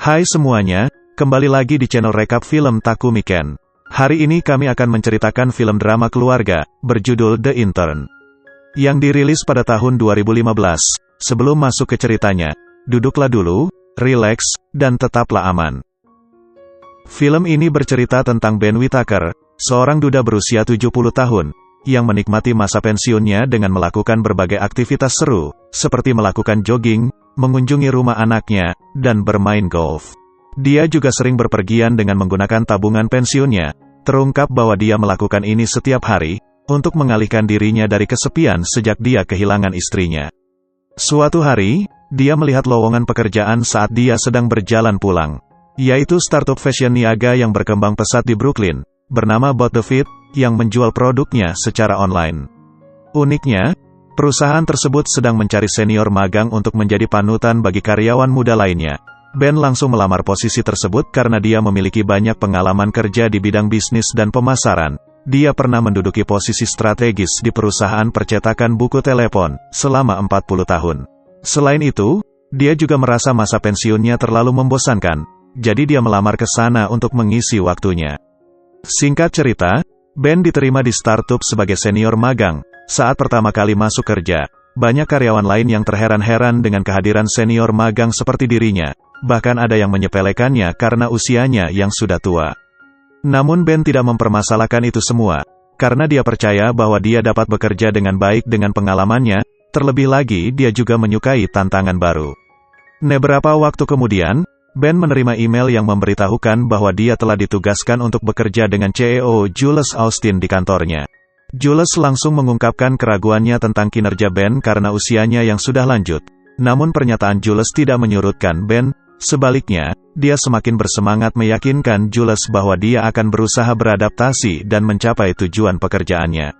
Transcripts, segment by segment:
Hai semuanya, kembali lagi di channel Rekap Film Takumi Ken. Hari ini kami akan menceritakan film drama keluarga, berjudul The Intern, yang dirilis pada tahun 2015. Sebelum masuk ke ceritanya, duduklah dulu, rileks, dan tetaplah aman. Film ini bercerita tentang Ben Whitaker, seorang duda berusia 70 tahun, yang menikmati masa pensiunnya dengan melakukan berbagai aktivitas seru, seperti melakukan jogging, mengunjungi rumah anaknya, dan bermain golf. Dia juga sering berpergian dengan menggunakan tabungan pensiunnya. Terungkap bahwa dia melakukan ini setiap hari, untuk mengalihkan dirinya dari kesepian sejak dia kehilangan istrinya. Suatu hari, dia melihat lowongan pekerjaan saat dia sedang berjalan pulang, yaitu startup fashion niaga yang berkembang pesat di Brooklyn, bernama About The Fit, yang menjual produknya secara online. Uniknya, perusahaan tersebut sedang mencari senior magang untuk menjadi panutan bagi karyawan muda lainnya. Ben langsung melamar posisi tersebut karena dia memiliki banyak pengalaman kerja di bidang bisnis dan pemasaran. Dia pernah menduduki posisi strategis di perusahaan percetakan buku telepon selama 40 tahun. Selain itu, dia juga merasa masa pensiunnya terlalu membosankan, jadi dia melamar ke sana untuk mengisi waktunya. Singkat cerita, Ben diterima di startup sebagai senior magang. Saat pertama kali masuk kerja, banyak karyawan lain yang terheran-heran dengan kehadiran senior magang seperti dirinya, bahkan ada yang menyepelekannya karena usianya yang sudah tua. Namun Ben tidak mempermasalahkan itu semua, karena dia percaya bahwa dia dapat bekerja dengan baik dengan pengalamannya, terlebih lagi dia juga menyukai tantangan baru. Beberapa waktu kemudian, Ben menerima email yang memberitahukan bahwa dia telah ditugaskan untuk bekerja dengan CEO Jules Austin di kantornya. Jules langsung mengungkapkan keraguannya tentang kinerja Ben karena usianya yang sudah lanjut. Namun pernyataan Jules tidak menyurutkan Ben, sebaliknya, dia semakin bersemangat meyakinkan Jules bahwa dia akan berusaha beradaptasi dan mencapai tujuan pekerjaannya.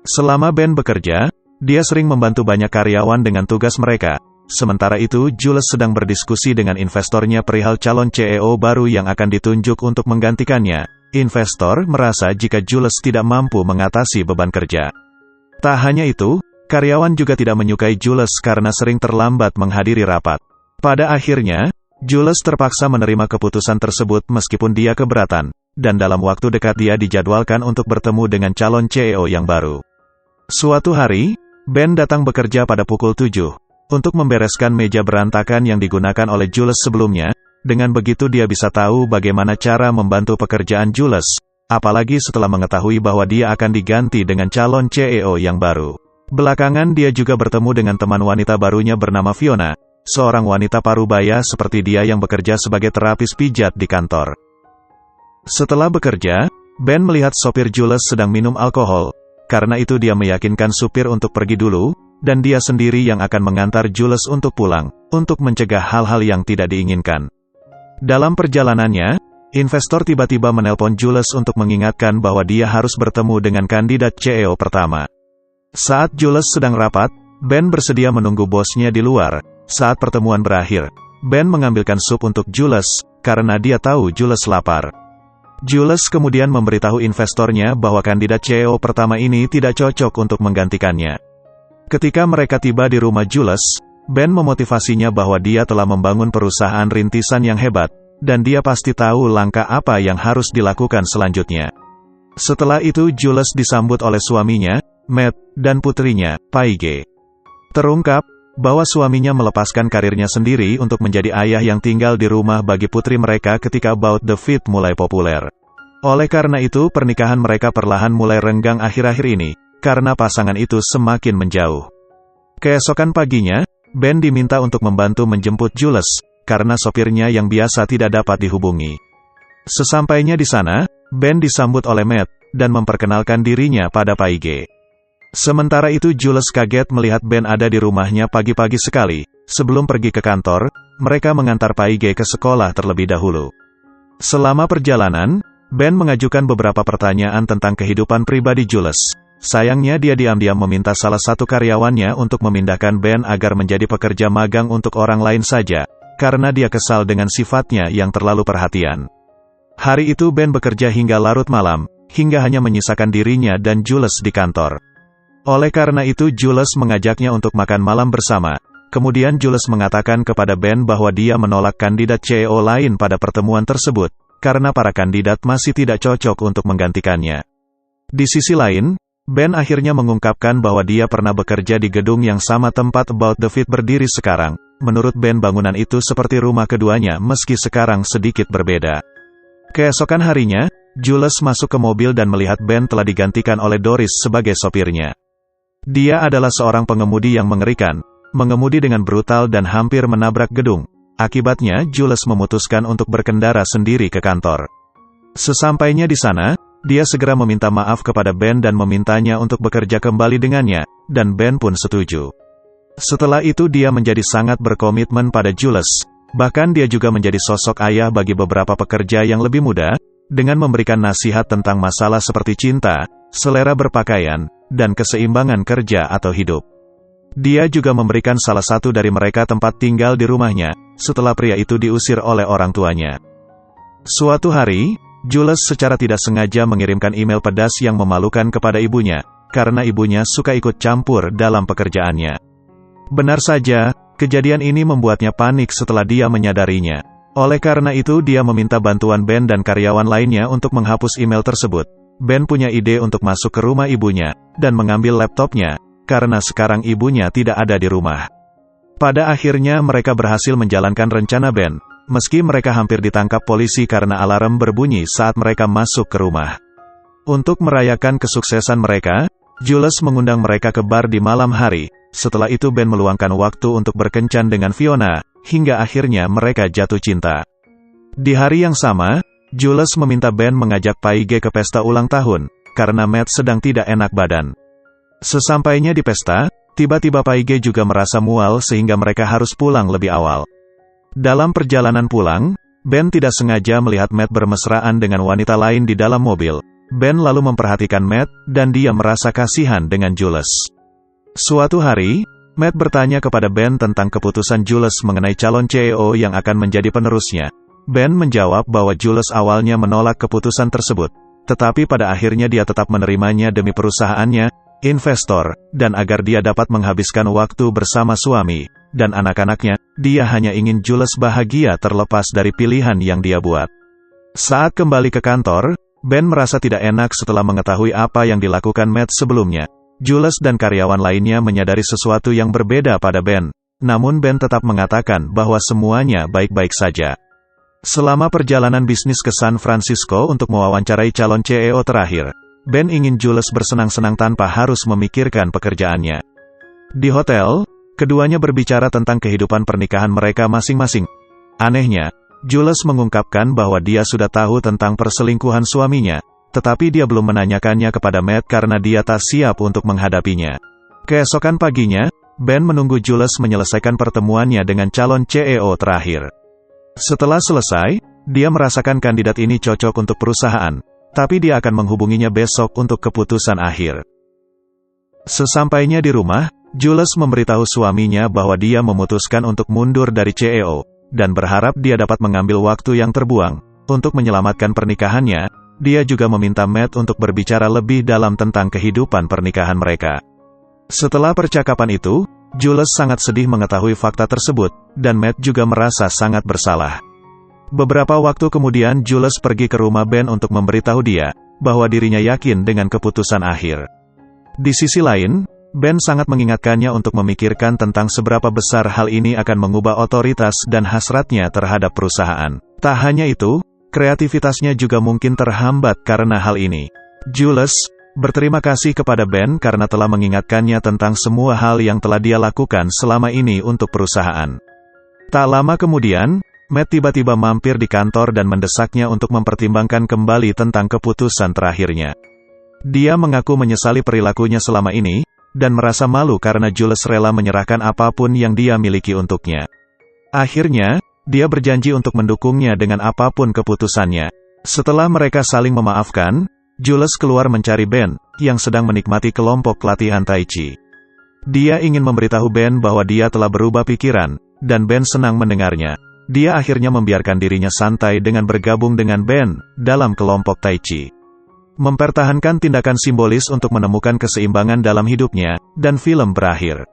Selama Ben bekerja, dia sering membantu banyak karyawan dengan tugas mereka. Sementara itu Jules sedang berdiskusi dengan investornya perihal calon CEO baru yang akan ditunjuk untuk menggantikannya. Investor merasa jika Jules tidak mampu mengatasi beban kerja. Tak hanya itu, karyawan juga tidak menyukai Jules karena sering terlambat menghadiri rapat. Pada akhirnya, Jules terpaksa menerima keputusan tersebut meskipun dia keberatan, dan dalam waktu dekat dia dijadwalkan untuk bertemu dengan calon CEO yang baru. Suatu hari, Ben datang bekerja pada pukul 7, untuk membereskan meja berantakan yang digunakan oleh Jules sebelumnya. Dengan begitu dia bisa tahu bagaimana cara membantu pekerjaan Jules, apalagi setelah mengetahui bahwa dia akan diganti dengan calon CEO yang baru. Belakangan dia juga bertemu dengan teman wanita barunya bernama Fiona, seorang wanita parubaya seperti dia yang bekerja sebagai terapis pijat di kantor. Setelah bekerja, Ben melihat sopir Jules sedang minum alkohol, karena itu dia meyakinkan supir untuk pergi dulu, dan dia sendiri yang akan mengantar Jules untuk pulang, untuk mencegah hal-hal yang tidak diinginkan. Dalam perjalanannya, investor tiba-tiba menelpon Jules untuk mengingatkan bahwa dia harus bertemu dengan kandidat CEO pertama. Saat Jules sedang rapat, Ben bersedia menunggu bosnya di luar. Saat pertemuan berakhir, Ben mengambilkan sup untuk Jules, karena dia tahu Jules lapar. Jules kemudian memberitahu investornya bahwa kandidat CEO pertama ini tidak cocok untuk menggantikannya. Ketika mereka tiba di rumah Jules, Ben memotivasinya bahwa dia telah membangun perusahaan rintisan yang hebat, dan dia pasti tahu langkah apa yang harus dilakukan selanjutnya. Setelah itu Jules disambut oleh suaminya, Matt, dan putrinya, Paige. Terungkap bahwa suaminya melepaskan karirnya sendiri untuk menjadi ayah yang tinggal di rumah bagi putri mereka ketika About The Fit mulai populer. Oleh karena itu pernikahan mereka perlahan mulai renggang akhir-akhir ini, karena pasangan itu semakin menjauh. Keesokan paginya, Ben diminta untuk membantu menjemput Jules, karena sopirnya yang biasa tidak dapat dihubungi. Sesampainya di sana, Ben disambut oleh Matt, dan memperkenalkan dirinya pada Paige. Sementara itu Jules kaget melihat Ben ada di rumahnya pagi-pagi sekali. Sebelum pergi ke kantor, mereka mengantar Paige ke sekolah terlebih dahulu. Selama perjalanan, Ben mengajukan beberapa pertanyaan tentang kehidupan pribadi Jules. Sayangnya dia diam-diam meminta salah satu karyawannya untuk memindahkan Ben agar menjadi pekerja magang untuk orang lain saja, karena dia kesal dengan sifatnya yang terlalu perhatian. Hari itu Ben bekerja hingga larut malam, hingga hanya menyisakan dirinya dan Jules di kantor. Oleh karena itu Jules mengajaknya untuk makan malam bersama, Kemudian Jules mengatakan kepada Ben bahwa dia menolak kandidat CEO lain pada pertemuan tersebut, karena para kandidat masih tidak cocok untuk menggantikannya. Di sisi lain, Ben akhirnya mengungkapkan bahwa dia pernah bekerja di gedung yang sama tempat About the Fit berdiri sekarang. Menurut Ben, bangunan itu seperti rumah keduanya meski sekarang sedikit berbeda. Keesokan harinya, Jules masuk ke mobil dan melihat Ben telah digantikan oleh Doris sebagai sopirnya. Dia adalah seorang pengemudi yang mengerikan, mengemudi dengan brutal dan hampir menabrak gedung. Akibatnya, Jules memutuskan untuk berkendara sendiri ke kantor. Sesampainya di sana, dia segera meminta maaf kepada Ben dan memintanya untuk bekerja kembali dengannya, dan Ben pun setuju. Setelah itu dia menjadi sangat berkomitmen pada Jules. Bahkan dia juga menjadi sosok ayah bagi beberapa pekerja yang lebih muda, dengan memberikan nasihat tentang masalah seperti cinta, selera berpakaian, dan keseimbangan kerja atau hidup. Dia juga memberikan salah satu dari mereka tempat tinggal di rumahnya, setelah pria itu diusir oleh orang tuanya. Suatu hari, Jules secara tidak sengaja mengirimkan email pedas yang memalukan kepada ibunya, karena ibunya suka ikut campur dalam pekerjaannya. Benar saja, kejadian ini membuatnya panik setelah dia menyadarinya. Oleh karena itu dia meminta bantuan Ben dan karyawan lainnya untuk menghapus email tersebut. Ben punya ide untuk masuk ke rumah ibunya, dan mengambil laptopnya, karena sekarang ibunya tidak ada di rumah. Pada akhirnya mereka berhasil menjalankan rencana Ben, meski mereka hampir ditangkap polisi karena alarm berbunyi saat mereka masuk ke rumah. Untuk merayakan kesuksesan mereka, Jules mengundang mereka ke bar di malam hari. Setelah itu Ben meluangkan waktu untuk berkencan dengan Fiona, hingga akhirnya mereka jatuh cinta. Di hari yang sama, Jules meminta Ben mengajak Paige ke pesta ulang tahun, karena Matt sedang tidak enak badan. Sesampainya di pesta, tiba-tiba Paige juga merasa mual sehingga mereka harus pulang lebih awal. Dalam perjalanan pulang, Ben tidak sengaja melihat Matt bermesraan dengan wanita lain di dalam mobil. Ben lalu memperhatikan Matt, dan dia merasa kasihan dengan Jules. Suatu hari, Matt bertanya kepada Ben tentang keputusan Jules mengenai calon CEO yang akan menjadi penerusnya. Ben menjawab bahwa Jules awalnya menolak keputusan tersebut, tetapi pada akhirnya dia tetap menerimanya demi perusahaannya, investor, dan agar dia dapat menghabiskan waktu bersama suami dan anak-anaknya. Dia hanya ingin Jules bahagia terlepas dari pilihan yang dia buat. Saat kembali ke kantor, Ben merasa tidak enak setelah mengetahui apa yang dilakukan Matt sebelumnya. Jules dan karyawan lainnya menyadari sesuatu yang berbeda pada Ben. Namun Ben tetap mengatakan bahwa semuanya baik-baik saja. Selama perjalanan bisnis ke San Francisco untuk mewawancarai calon CEO terakhir, Ben ingin Jules bersenang-senang tanpa harus memikirkan pekerjaannya. Di hotel, keduanya berbicara tentang kehidupan pernikahan mereka masing-masing. Anehnya, Jules mengungkapkan bahwa dia sudah tahu tentang perselingkuhan suaminya, tetapi dia belum menanyakannya kepada Matt karena dia tak siap untuk menghadapinya. Keesokan paginya, Ben menunggu Jules menyelesaikan pertemuannya dengan calon CEO terakhir. Setelah selesai, dia merasakan kandidat ini cocok untuk perusahaan, tapi dia akan menghubunginya besok untuk keputusan akhir. Sesampainya di rumah, Jules memberitahu suaminya bahwa dia memutuskan untuk mundur dari CEO, dan berharap dia dapat mengambil waktu yang terbuang untuk menyelamatkan pernikahannya. Dia juga meminta Matt untuk berbicara lebih dalam tentang kehidupan pernikahan mereka. Setelah percakapan itu, Jules sangat sedih mengetahui fakta tersebut, dan Matt juga merasa sangat bersalah. Beberapa waktu kemudian Jules pergi ke rumah Ben untuk memberitahu dia bahwa dirinya yakin dengan keputusan akhir. Di sisi lain, Ben sangat mengingatkannya untuk memikirkan tentang seberapa besar hal ini akan mengubah otoritas dan hasratnya terhadap perusahaan. Tak hanya itu, kreativitasnya juga mungkin terhambat karena hal ini. Jules berterima kasih kepada Ben karena telah mengingatkannya tentang semua hal yang telah dia lakukan selama ini untuk perusahaan. Tak lama kemudian, Matt tiba-tiba mampir di kantor dan mendesaknya untuk mempertimbangkan kembali tentang keputusan terakhirnya. Dia mengaku menyesali perilakunya selama ini, dan merasa malu karena Jules rela menyerahkan apapun yang dia miliki untuknya. Akhirnya, dia berjanji untuk mendukungnya dengan apapun keputusannya. Setelah mereka saling memaafkan, Jules keluar mencari Ben, yang sedang menikmati kelompok latihan Tai Chi. Dia ingin memberitahu Ben bahwa dia telah berubah pikiran, dan Ben senang mendengarnya. Dia akhirnya membiarkan dirinya santai dengan bergabung dengan Ben dalam kelompok Tai Chi. Mempertahankan tindakan simbolis untuk menemukan keseimbangan dalam hidupnya, dan film berakhir.